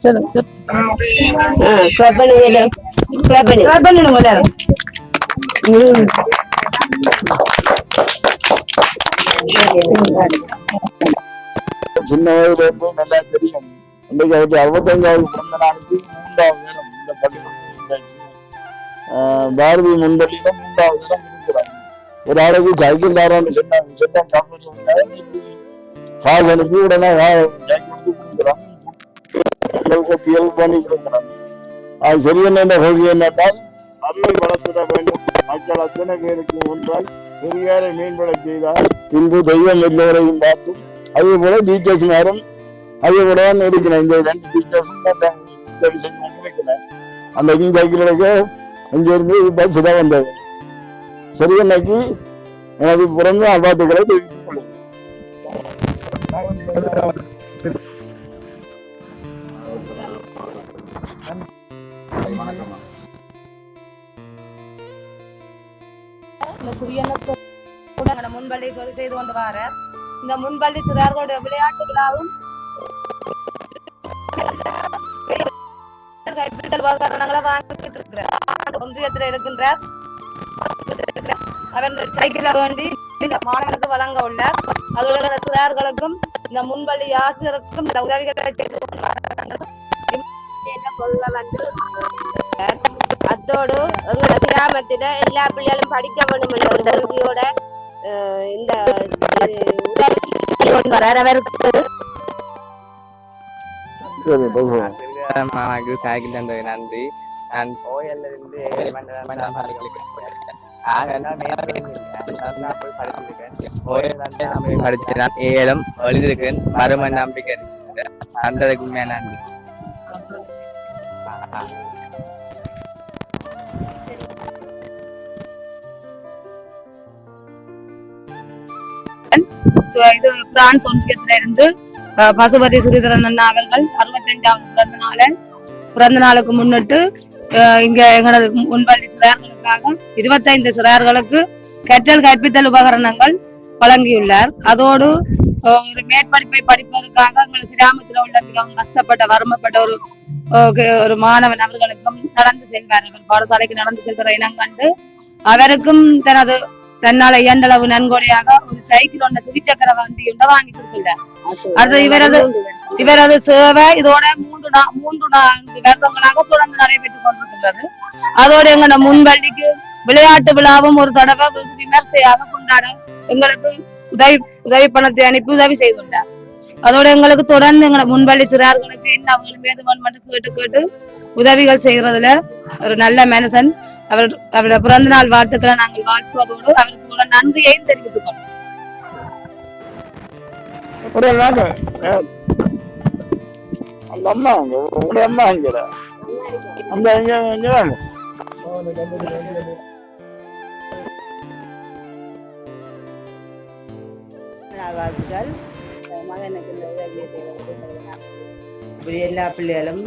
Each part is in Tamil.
चलो चलो क्लब பண்ணு क्लब பண்ணு क्लब பண்ணணும் எல்லாரும் சின்ன வயதுல இருந்து நல்லா தெரியும். இன்றைக்கு அவருக்கு 65வது பிறந்த நாளுக்கு 3வது நேரம் இந்த பள்ளிக்கூடத்தில் பாரதி முன்பள்ளியில 3வது நேரம் இருக்கிறாங்க. ஒரு ஆளுக்கு சைக்கிள் தாரான்னு சொன்னாங்க. கால் அனுப்பி உடனே சைக்கிள் கொடுக்குறாங்க. பண்ணி கொடுக்குறாங்க. அது சரியென்ன கொள்கை என்னென்றால் அருளை வளர்த்திட வேண்டும். மக்கள் அத்தனை பேருக்கு ஒன்றால் சிறியாரை மேம்பட செய்தால் பின்பு தெய்வம் எல்லோரையும் பார்த்தும் அதே போல டீச்சர்ஸ் நேரம் அதே போல தான் இருக்கிறேன். இந்த 2 டீச்சர்ஸும் உதவி செய்ய இருக்கிறேன். அந்த சைக்கிளுக்கு அங்கிருந்து பஸ் தான் வந்தது. சரியன்னைக்கு எனது பிறந்த வாழ்த்துக்களை தெரிவித்துக் கொள்ளுங்கள். முன்பள்ளி செய்து கொண்டு வர இந்த முன்பள்ளி சிறார்களுடைய விளையாட்டு விழாவும் வாங்கிட்டு இருக்கிறார். ஒன்றியத்தில் இருக்கின்ற அவர் சைக்கிள வேண்டி மாணவர்களுக்கு வழங்க உள்ளார். அதோட சிறார்களுக்கும் இந்த முன்பள்ளி ஆசிரியருக்கும் இந்த உதவிகளை செய்து அத்தோடு எங்களோட கிராமத்தில எல்லா பிள்ளைகளும் படிக்க வேண்டும் என்ற உதவியோட இந்த மாமாக்கு சைக்கிள் தந்தது நன்றி. நான் கோயில்ல இருந்து 7 மண்டலம் படிச்சிருக்கேன். ஏலம் எழுதிருக்கேன். மறும நம்பிக்கை அந்ததுக்கு உண்மையா நன்றி. இது பிரான்ஸ் ஒன்றியத்தில இருந்து பசுபதி ஸ்ரீதரன் அண்ணா அவர்கள் 65வது பிறந்த நாளுக்கு முன்னிட்டு இங்க எங்களது முன்பள்ளி சிறார்களுக்காக 25 சிறார்களுக்கு கற்றல் கற்பித்தல் உபகரணங்கள் வழங்கியுள்ளார். அதோடு ஒரு மேற்படிப்பை படிப்பதற்காக எங்களுக்கு கிராமத்தில் உள்ள மிகவும் கஷ்டப்பட்ட வறுமைப்பட்ட ஒரு மாணவன் அவர்களுக்கும் நடந்து செல்வார். அவர் பாடசாலைக்கு நடந்து செல்கிற இனம் கண்டு அவருக்கும் தன்னால இயன்றளவு நன்கொடையாக ஒரு சைக்கிள் ஒன்றை துவிச்சக்கர வண்டி ஒன்றை வாங்கி கொடுத்துள்ளார். அடுத்து இவரது சேவை இதோட 3-4 வருடங்களாக தொடர்ந்து நடைபெற்றுக் கொண்டிருக்கின்றது. அதோடு எங்களோட முன்பள்ளிக்கு விளையாட்டு விழாவும் ஒரு தடவை வெகு விமர்சையாக கொண்டாட எங்களுக்கு உதவி பணத்தை அனுப்பி உதவி செய்துள்ளார். அதோட எங்களுக்கு தொடர்ந்து எங்களோட முன்பள்ளி சிறார்களுக்கு என்ன அவங்களுக்கு கேட்டு உதவிகள் செய்யறதுல ஒரு நல்ல மனுஷன். அவருடைய பிறந்த நாள் வாழ்த்துக்களை நாங்கள் வாழ்த்துவதோடு அவருக்கு நன்றியையும் தெரிவித்துக் கொள்வோம். அந்த அம்மா அம்மா அந்த இப்படி எல்லா பிள்ளைகளும்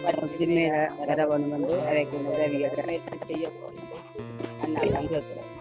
படிச்சு மேல வர வேணும் என்று அவைக்கு உதவிகளை செய்ய நான் கேட்கிறேன்.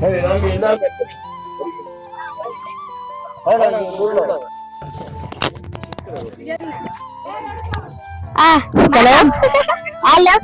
சரி தம்பி என்ன ஹலோ ஹலோ